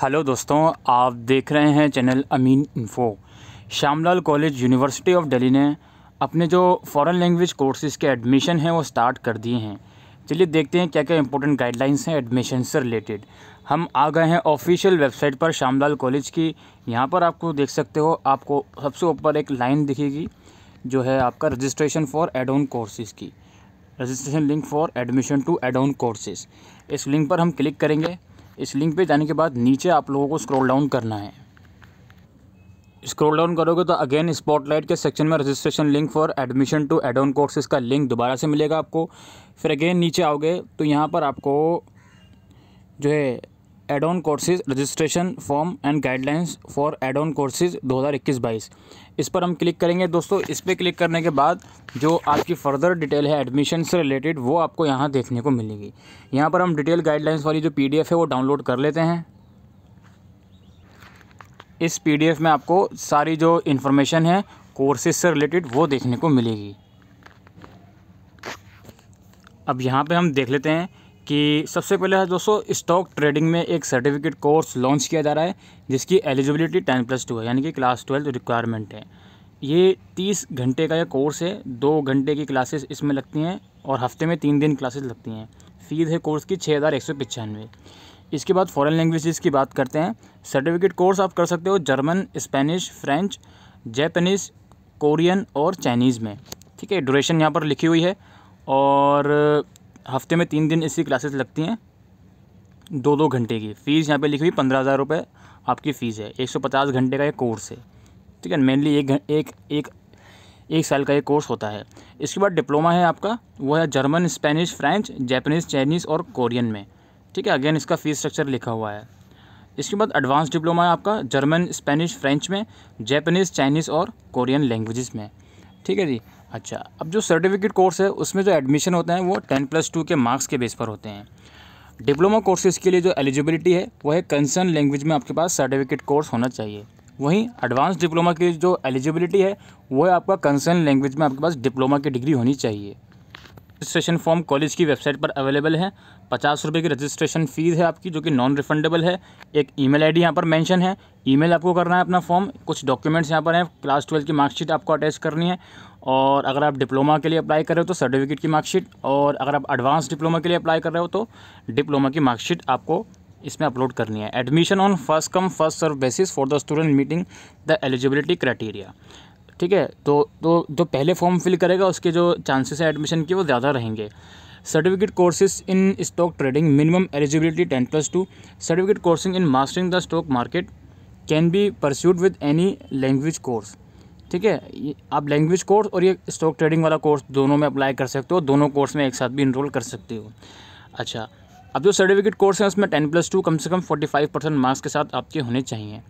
Hello दोस्तों, आप देख रहे हैं channel Amin info. Shyamlal college university of Delhi ने अपने जो फॉरेन लैंग्वेज कोर्सेज़ के एडमिशन हैं वो स्टार्ट कर दिए हैं। चलिए देखते हैं क्या क्या इंपॉर्टेंट गाइडलाइंस हैं एडमिशन से रिलेटेड। हम आ गए हैं ऑफिशियल वेबसाइट पर श्यामलाल कॉलेज की। यहाँ पर आपको देख सकते हो, आपको सबसे ऊपर एक लाइन दिखेगी जो है आपका registration for add on courses की, registration link for admission to add on courses. इस लिंक पर हम क्लिक करेंगे। इस लिंक पे जाने के बाद नीचे आप लोगों को स्क्रॉल डाउन करना है। स्क्रॉल डाउन करोगे तो अगेन स्पॉटलाइट के सेक्शन में registration link for admission to add on courses का लिंक दोबारा से मिलेगा आपको। फिर अगेन नीचे आओगे तो यहाँ पर आपको जो है add on courses registration form and guidelines for add on courses 2021-22, इस पर हम क्लिक करेंगे दोस्तों। इस पर क्लिक करने के बाद जो आपकी फ़र्दर डिटेल है एडमिशन से रिलेटेड वो आपको यहाँ देखने को मिलेगी। यहाँ पर हम डिटेल गाइडलाइंस वाली जो PDF है वो डाउनलोड कर लेते हैं। इस PDF में आपको सारी जो इन्फॉर्मेशन है कोर्सेज से रिलेटेड वो देखने को मिलेगी। अब यहाँ पे हम देख लेते हैं कि सबसे पहले है दोस्तों, स्टॉक ट्रेडिंग में एक सर्टिफिकेट कोर्स लॉन्च किया जा रहा है जिसकी एलिजिबिलिटी 10+2 है, यानी कि क्लास 12 रिक्वायरमेंट है। ये 30 घंटे का ये कोर्स है। 2 घंटे की क्लासेस इसमें लगती हैं और हफ्ते में 3 दिन क्लासेस लगती हैं। फ़ीस है कोर्स की 6195। इसके बाद फॉरेन लैंग्वेजेस की बात करते हैं। सर्टिफिकेट कोर्स आप कर सकते हो German, Spanish, French, Japanese, Korean और चाइनीज़ में। ठीक है, ड्यूरेशन यहाँ पर लिखी हुई है और हफ्ते में 3 दिन इसकी क्लासेस लगती हैं 2-2 घंटे की। फ़ीस यहाँ पे लिखी हुई 15,000 रुपये आपकी फ़ीस है। 150 घंटे का ये कोर्स है। ठीक है, मेनली एक साल का ये कोर्स होता है। इसके बाद डिप्लोमा है आपका, वो है German, Spanish, French, Japanese, Chinese और कोरियन में। ठीक है, अगेन इसका फ़ीस स्ट्रक्चर लिखा हुआ है। इसके बाद एडवांस डिप्लोमा है आपका जर्मन, स्पेनिश, फ्रेंच में, जैपनीज़, चाइनीज़ और कोरियन लैंग्वेजेस में। ठीक है जी। अच्छा, अब जो सर्टिफिकेट कोर्स है उसमें जो एडमिशन होता है वो 10+2 के मार्क्स के बेस पर होते हैं। डिप्लोमा कोर्सेज़ के लिए जो एलिजिबिलिटी है वो है कंसर्न लैंग्वेज में आपके पास सर्टिफिकेट कोर्स होना चाहिए। वहीं एडवांस डिप्लोमा की जो एलिजिबिलिटी है वो है आपका कंसर्न लैंग्वेज में आपके पास डिप्लोमा की डिग्री होनी चाहिए। रजिस्ट्रेशन फॉर्म कॉलेज की वेबसाइट पर अवेलेबल है। 50 रुपये की रजिस्ट्रेशन फ़ीस है आपकी, जो कि नॉन रिफंडेबल है। एक ईमेल आईडी यहाँ पर मेंशन है, ईमेल आपको करना है अपना फॉर्म। कुछ डॉक्यूमेंट्स यहाँ पर हैं, क्लास 12 की मार्कशीट आपको अटैच करनी है। और अगर आप डिप्लोमा के लिए अप्लाई कर रहे हो तो सर्टिफिकेट की मार्कशीट, और अगर आप एडवांस डिप्लोमा के लिए अप्लाई कर रहे हो तो डिप्लोमा की मार्कशीट आपको इसमें अपलोड करनी है। Admission on first come first serve basis for the student meeting the eligibility criteria. ठीक है, तो जो पहले फॉर्म फिल करेगा उसके जो चांसेस है एडमिशन के वो ज़्यादा रहेंगे। Certificate courses in stock trading, minimum eligibility 10+2। Certificate courses in mastering the stock market can be pursued with any language course. ठीक है, आप लैंग्वेज कोर्स और ये स्टॉक ट्रेडिंग वाला कोर्स दोनों में अप्लाई कर सकते हो, दोनों कोर्स में एक साथ भी इनरोल कर सकते हो। अच्छा, अब जो सर्टिफिकेट कोर्स है उसमें 10+2 कम से कम 45% मार्क्स के साथ आपके होने चाहिए।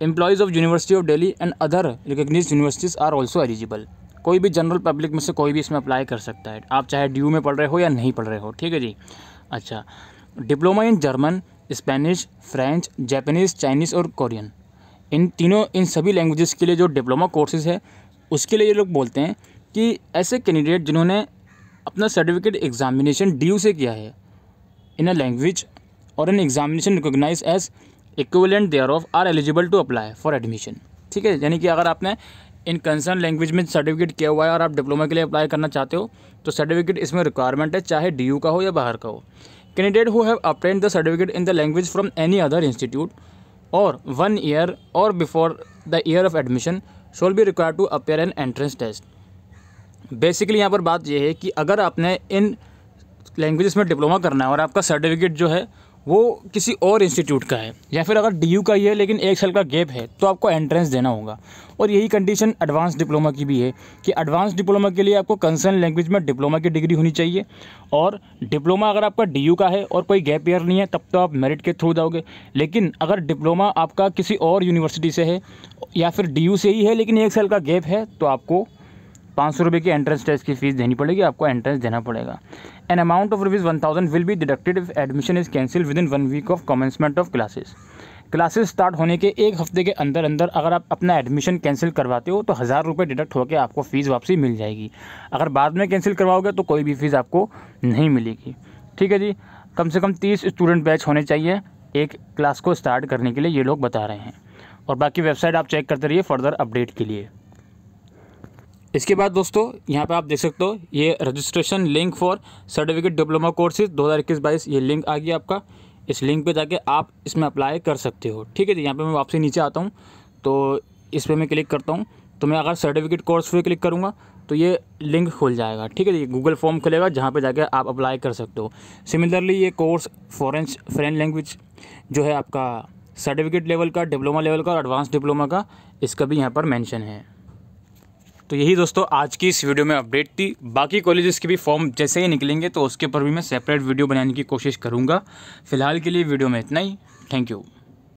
Employees of university of Delhi and other recognized universities are also eligible. कोई भी जनरल पब्लिक में से कोई भी इसमें अप्लाई कर सकता है, आप चाहे DU में पढ़ रहे हो या नहीं पढ़ रहे हो। ठीक है जी। अच्छा, diploma in German, Spanish, French, Japanese, Chinese और कोरियन, इन सभी लैंग्वेजेस के लिए जो डिप्लोमा कोर्सेज़ है उसके लिए ये लोग बोलते हैं कि ऐसे कैंडिडेट जिन्होंने अपना सर्टिफिकेट एग्जामिनेशन DU से किया है इन अ लैंग्वेज और an examination recognize as equivalent thereof are eligible to apply for admission. ठीक है, यानी कि अगर आपने इन कंसर्न लैंग्वेज में सर्टिफिकेट किया हुआ है और आप डिप्लोमा के लिए अप्लाई करना चाहते हो तो सर्टिफिकेट इसमें रिक्वायरमेंट है, चाहे DU का हो या बाहर का हो। Candidate who have obtained the certificate in the language from any other institute और 1 ईयर और before the year of admission shall be required to appear an entrance test. Basically यहाँ पर बात यह है कि अगर आपने इन लैंग्वेजेस में डिप्लोमा करना है और आपका सर्टिफिकेट जो है वो किसी और इंस्टीट्यूट का है या फिर अगर DU का ही है लेकिन 1 साल का गैप है तो आपको एंट्रेंस देना होगा। और यही कंडीशन एडवांस डिप्लोमा की भी है कि एडवांस डिप्लोमा के लिए आपको कंसर्न लैंग्वेज में डिप्लोमा की डिग्री होनी चाहिए। और डिप्लोमा अगर आपका DU का है और कोई गैप ईयर नहीं है तब तो आप मेरिट के थ्रू जाओगे। लेकिन अगर डिप्लोमा आपका किसी और यूनिवर्सिटी से है या फिर DU से ही है लेकिन 1 साल का गैप है तो आपको 500 रुपये की एंट्रेंस टेस्ट की फ़ीस देनी पड़ेगी, आपको एंट्रेंस देना पड़ेगा। An amount of ₹1000 will be deducted if admission is cancel within 1 week of commencement of classes. Classes start होने के 1 हफ्ते के अंदर अंदर अगर आप अपना एडमिशन कैंसिल करवाते हो तो 1000 रुपये डिडक्ट होकर आपको फ़ीस वापसी मिल जाएगी। अगर बाद में कैंसिल करवाओगे तो कोई भी फ़ीस आपको नहीं मिलेगी। ठीक है जी। कम से कम 30 स्टूडेंट बैच होने चाहिए एक क्लास को स्टार्ट करने के लिए ये लोग बता रहे हैं। और बाकी वेबसाइट आप चेक करते रहिए फर्दर अपडेट के लिए। इसके बाद दोस्तों यहाँ पे आप देख सकते हो ये registration link for certificate diploma courses 2021-22 ये लिंक आ गया आपका। इस लिंक पे जाके आप इसमें अप्लाई कर सकते हो। ठीक है जी, यहाँ पे मैं वापसी नीचे आता हूँ तो इस पर मैं क्लिक करता हूँ। तो मैं अगर सर्टिफिकेट कोर्स पे क्लिक करूँगा तो ये लिंक खुल जाएगा। ठीक है जी, गूगल फॉर्म खुलेगा जहाँ पे जाके आप अप्लाई कर सकते हो। सिमिलरली ये कोर्स फॉरेन लैंग्वेज जो है आपका सर्टिफिकेट लेवल का, डिप्लोमा लेवल का और एडवांस डिप्लोमा का, इसका भी यहाँ पर मेंशन है। तो यही दोस्तों आज की इस वीडियो में अपडेट थी। बाकी कॉलेजेस के भी फॉर्म जैसे ही निकलेंगे तो उसके ऊपर भी मैं सेपरेट वीडियो बनाने की कोशिश करूँगा। फ़िलहाल के लिए वीडियो में इतना ही। Thank you.